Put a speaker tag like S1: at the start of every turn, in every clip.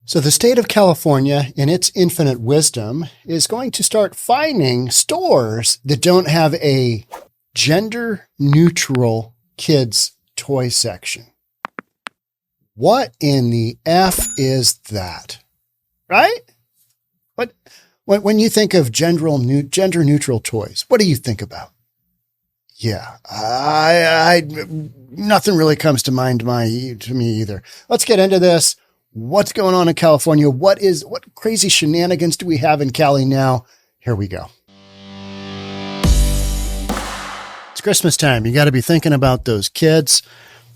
S1: So the state of California, in its infinite wisdom, is going to start fining stores that don't have a gender-neutral kids toy section. What in the F is that? Right? When you think of gender-neutral toys, what do you think about? Yeah, nothing really comes to mind to me either. Let's get into this. What's going on in California? What crazy shenanigans do we have in Cali now? Here we go. It's Christmas time. You got to be thinking about those kids,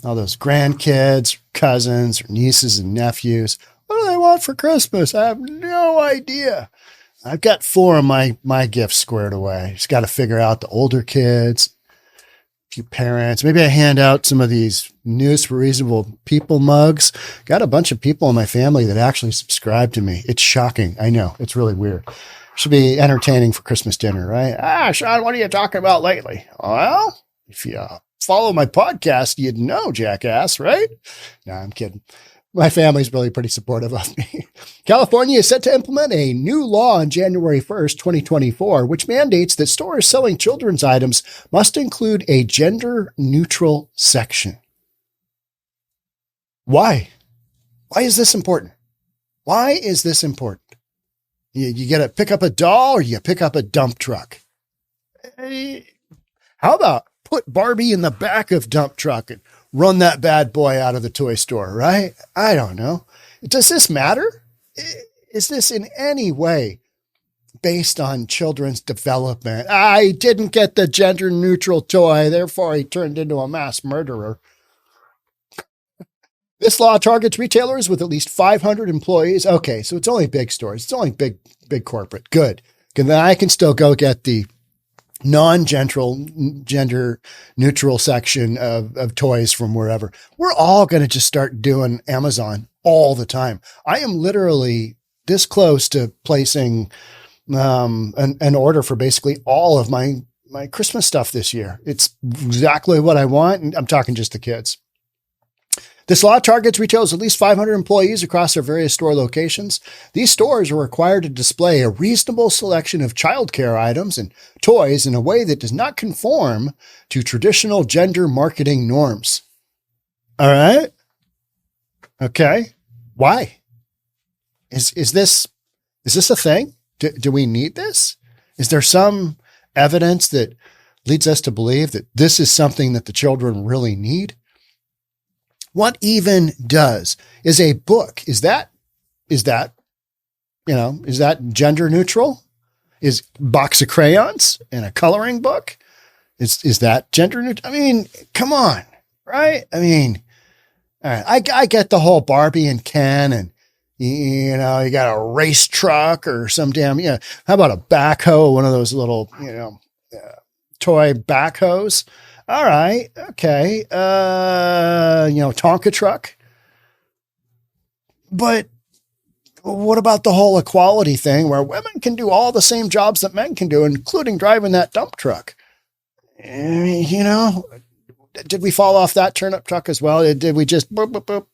S1: all those grandkids, cousins, or nieces and nephews. What do they want for Christmas? I have no idea. I've got 4 of my gifts squared away. Just got to figure out the older kids, a few parents. Maybe I hand out some of these News for Reasonable People mugs. Got a bunch of people in my family that actually subscribe to me. It's shocking. I know. It's really weird. Should be entertaining for Christmas dinner, right? Sean, what are you talking about lately? Well, if you follow my podcast, you'd know, jackass, right? No, I'm kidding. My family's really pretty supportive of me. California is set to implement a new law on January 1st, 2024, which mandates that stores selling children's items must include a gender-neutral section. Why? Why is this important? Why is this important? You got to pick up a doll or you pick up a dump truck? How about put Barbie in the back of dump truck and run that bad boy out of the toy store, right? I don't know. Does this matter? Is this in any way based on children's development? I didn't get the gender neutral toy, therefore he turned into a mass murderer. This law targets retailers with at least 500 employees. Okay, so it's only big stores. It's only big corporate. Good. Then I can still go get the gender neutral section of toys from wherever. We're all going to just start doing Amazon all the time. I am literally this close to placing an order for basically all of my Christmas stuff this year. It's exactly what I want. And I'm talking just the kids. This law targets retailers with at least 500 employees across their various store locations. These stores are required to display a reasonable selection of childcare items and toys in a way that does not conform to traditional gender marketing norms. All right. Okay. Why? Is this a thing? Do we need this? Is there some evidence that leads us to believe that this is something that the children really need? What even is a book? Is that gender neutral? Is box of crayons and a coloring book? Is that gender neutral? I mean, come on, right? I mean, all right, I get the whole Barbie and Ken and, you got a race truck or some damn, how about a backhoe? One of those little, toy backhoes. All right. Okay. Tonka truck. But what about the whole equality thing where women can do all the same jobs that men can do, including driving that dump truck? I mean, did we fall off that turnip truck as well? Did we just boop, boop, boop,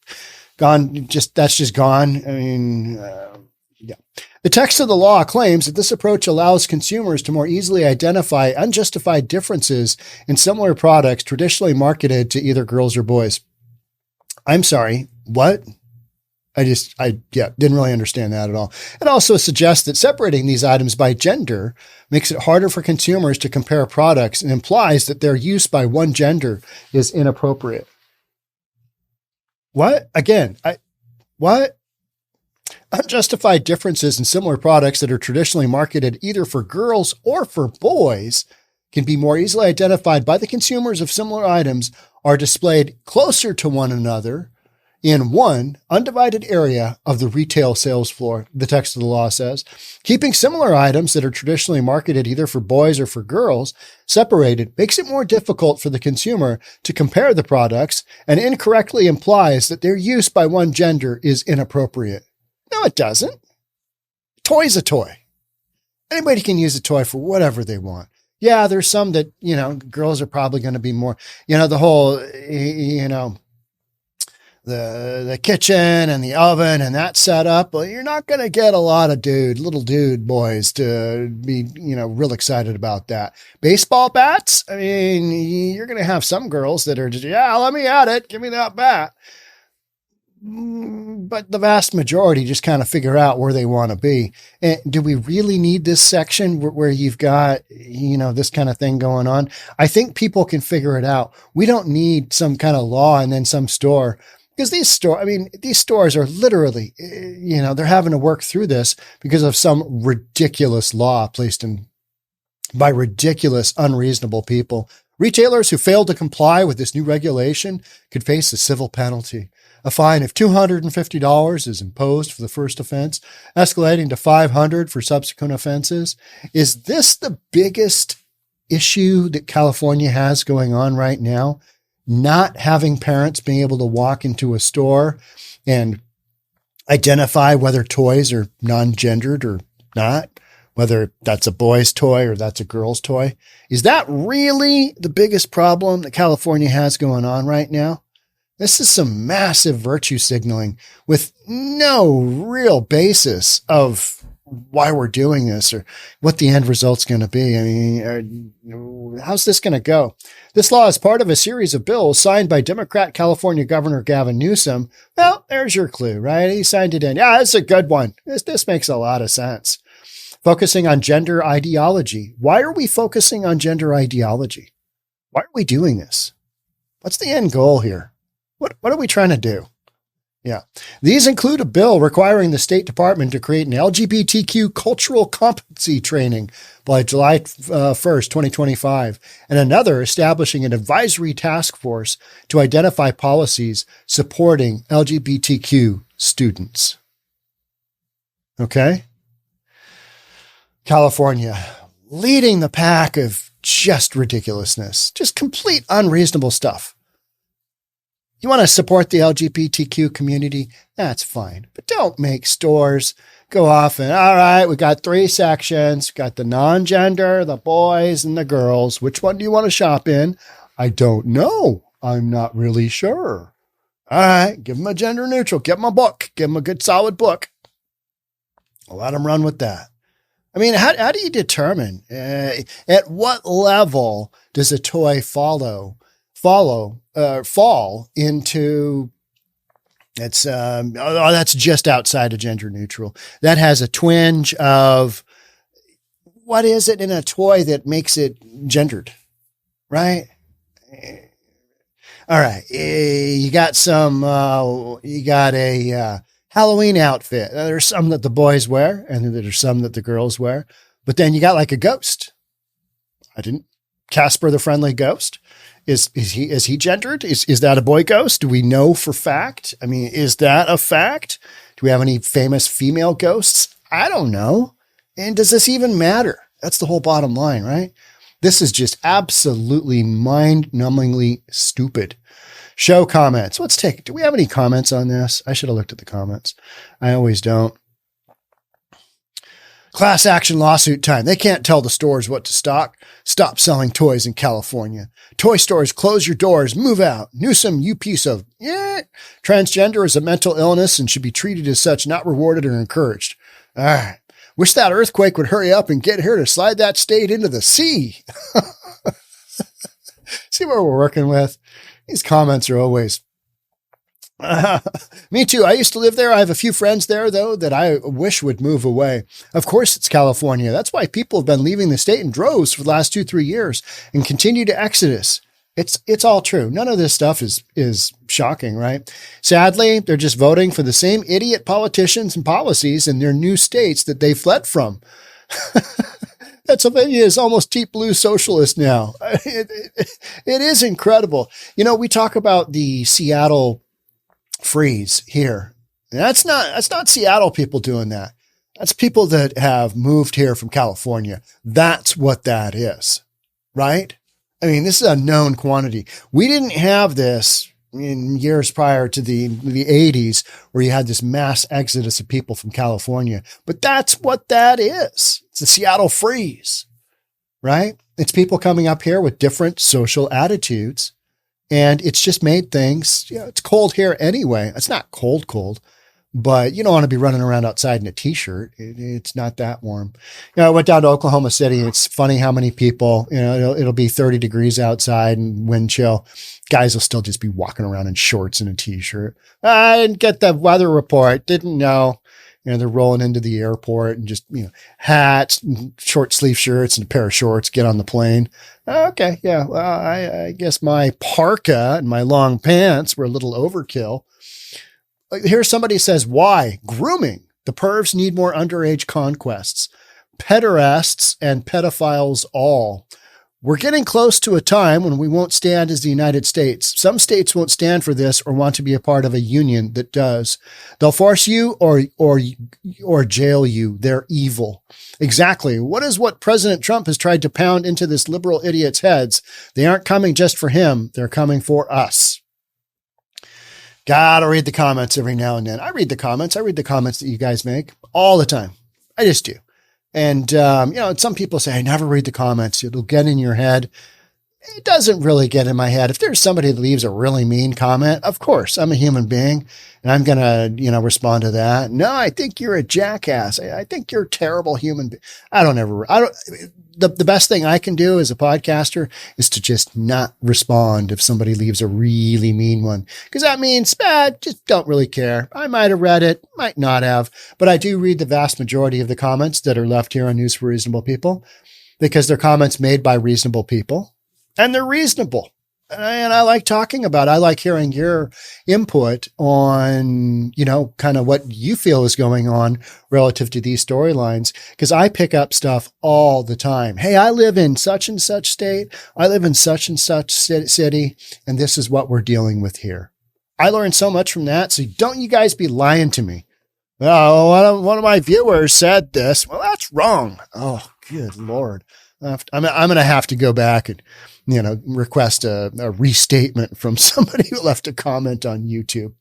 S1: gone? That's just gone. I mean, yeah. The text of the law claims that this approach allows consumers to more easily identify unjustified differences in similar products traditionally marketed to either girls or boys. I'm sorry, what? Didn't really understand that at all. It also suggests that separating these items by gender makes it harder for consumers to compare products and implies that their use by one gender is inappropriate. What? Again, what? Unjustified differences in similar products that are traditionally marketed either for girls or for boys can be more easily identified by the consumers if similar items are displayed closer to one another in one undivided area of the retail sales floor, the text of the law says. Keeping similar items that are traditionally marketed either for boys or for girls separated makes it more difficult for the consumer to compare the products and incorrectly implies that their use by one gender is inappropriate. No, it doesn't. Toy's a toy. Anybody can use a toy for whatever they want. Yeah, there's some that, girls are probably going to be more, the whole, the kitchen and the oven and that setup, well, you're not going to get a lot of little dude boys to be, real excited about that. Baseball bats, I mean, you're going to have some girls that are just, yeah, let me at it. Give me that bat. But the vast majority just kind of figure out where they want to be. And do we really need this section where you've got, this kind of thing going on? I think people can figure it out. We don't need some kind of law and then some store, because these stores are literally, they're having to work through this because of some ridiculous law placed in by ridiculous, unreasonable people. Retailers who fail to comply with this new regulation could face a civil penalty. A fine of $250 is imposed for the first offense, escalating to $500 for subsequent offenses. Is this the biggest issue that California has going on right now? Not having parents being able to walk into a store and identify whether toys are non-gendered or not, whether that's a boy's toy or that's a girl's toy. Is that really the biggest problem that California has going on right now? This is some massive virtue signaling with no real basis of why we're doing this or what the end result's going to be. I mean, how's this going to go? This law is part of a series of bills signed by Democrat California Governor Gavin Newsom. Well, there's your clue, right? He signed it in. Yeah, it's a good one. This makes a lot of sense. Focusing on gender ideology. Why are we focusing on gender ideology? Why are we doing this? What's the end goal here? What are we trying to do? Yeah. These include a bill requiring the State Department to create an LGBTQ cultural competency training by July 1st, 2025, and another establishing an advisory task force to identify policies supporting LGBTQ students. Okay? California, leading the pack of just ridiculousness, just complete unreasonable stuff. You want to support the LGBTQ community? That's fine. But don't make stores go off and, all right, we got 3 sections. We got the non-gender, the boys, and the girls. Which one do you want to shop in? I don't know. I'm not really sure. All right, give them a gender neutral. Give them a book. Give them a good solid book. Let them run with that. I mean, how do you determine at what level does a toy fall into that's just outside of gender neutral. That has a twinge of what is it in a toy that makes it gendered, right? All right. You got a Halloween outfit. There's some that the boys wear and there's some that the girls wear, but then you got like a ghost. Casper the Friendly Ghost. Is he gendered? Is that a boy ghost? Do we know for fact? I mean, is that a fact? Do we have any famous female ghosts? I don't know. And does this even matter? That's the whole bottom line, right? This is just absolutely mind-numbingly stupid. Show comments. Do we have any comments on this? I should have looked at the comments. I always don't. Class action lawsuit time. They can't tell the stores what to stock. Stop selling toys in California. Toy stores, close your doors, move out. Newsom, you piece of, transgender is a mental illness and should be treated as such, not rewarded or encouraged. All right. Wish that earthquake would hurry up and get here to slide that state into the sea. See what we're working with? These comments are always, me too. I used to live there. I have a few friends there, though, that I wish would move away. Of course, it's California. That's why people have been leaving the state in droves for the last 2-3 years and continue to exodus. It's all true. None of this stuff is shocking, right? Sadly, they're just voting for the same idiot politicians and policies in their new states that they fled from. Pennsylvania is almost deep blue socialist now. It is incredible. We talk about the Seattle freeze here. That's not Seattle people doing that. That's people that have moved here from California. That's what that is, right? I mean, this is a known quantity. We didn't have this in years prior to the 80s where you had this mass exodus of people from California, but that's what that is. It's the Seattle freeze, right? It's people coming up here with different social attitudes And it's just made things, it's cold here anyway. It's not cold, but you don't want to be running around outside in a t-shirt. It's not that warm. I went down to Oklahoma City. It's funny how many people, it'll be 30 degrees outside and wind chill. Guys will still just be walking around in shorts and a t-shirt. I didn't get the weather report. Didn't know. They're rolling into the airport and just, hats, and short sleeve shirts and a pair of shorts, get on the plane. Okay. Yeah. Well, I guess my parka and my long pants were a little overkill. Here somebody says, why? Grooming. The pervs need more underage conquests. Pederasts and pedophiles all. We're getting close to a time when we won't stand as the United States. Some states won't stand for this or want to be a part of a union that does. They'll force you or jail you. They're evil. Exactly. What President Trump has tried to pound into this liberal idiot's heads. They aren't coming just for him. They're coming for us. Gotta read the comments every now and then. I read the comments that you guys make all the time. I just do. And, some people say, I never read the comments. It'll get in your head. It doesn't really get in my head. If there's somebody that leaves a really mean comment, of course, I'm a human being and I'm going to, respond to that. No, I think you're a jackass. I think you're a terrible human being. The best thing I can do as a podcaster is to just not respond if somebody leaves a really mean one, because that means, just don't really care. I might have read it, might not have, but I do read the vast majority of the comments that are left here on News for Reasonable People, because they're comments made by reasonable people and they're reasonable. And I like talking about it. I like hearing your input on, kind of what you feel is going on relative to these storylines, because I pick up stuff all the time. Hey, I live in such and such state. I live in such and such city, and this is what we're dealing with here. I learned so much from that. So don't you guys be lying to me. Oh, one of my viewers said this. Well, that's wrong. Oh, good Lord. I'm going to have to go back and, request a restatement from somebody who left a comment on YouTube.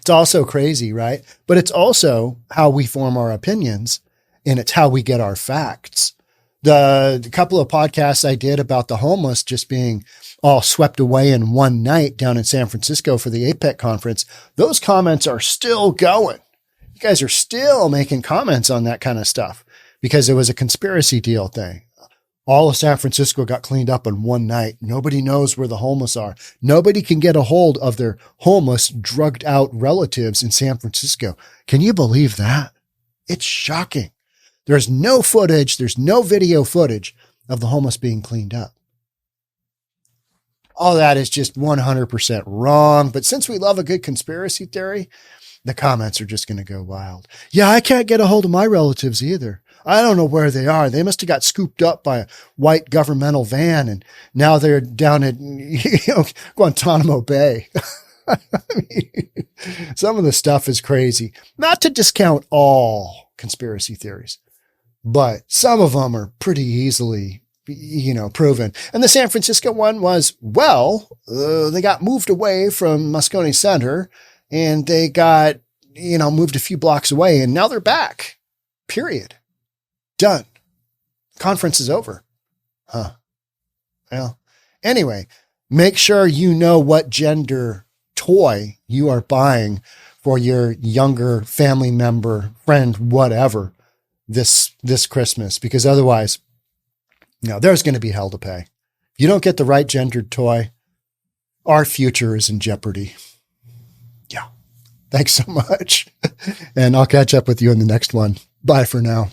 S1: It's also crazy, right? But it's also how we form our opinions, and it's how we get our facts. The couple of podcasts I did about the homeless just being all swept away in one night down in San Francisco for the APEC conference, those comments are still going. You guys are still making comments on that kind of stuff because it was a conspiracy deal thing. All of San Francisco got cleaned up in one night. Nobody knows where the homeless are. Nobody can get a hold of their homeless, drugged out relatives in San Francisco. Can you believe that? It's shocking. There's no footage. There's no video footage of the homeless being cleaned up. All that is just 100% wrong. But since we love a good conspiracy theory, the comments are just going to go wild. Yeah, I can't get a hold of my relatives either. I don't know where they are. They must have got scooped up by a white governmental van, and now they're down at Guantanamo Bay. I mean, some of the stuff is crazy. Not to discount all conspiracy theories, but some of them are pretty easily, proven. And the San Francisco one was, they got moved away from Moscone Center, and they got, moved a few blocks away, and now they're back. Period. Done. Conference is over. Well, anyway, make sure you know what gender toy you are buying for your younger family member, friend, whatever, this Christmas, because otherwise, there's going to be hell to pay. If you don't get the right gendered toy, our future is in jeopardy. Yeah. Thanks so much. And I'll catch up with you in the next one. Bye for now.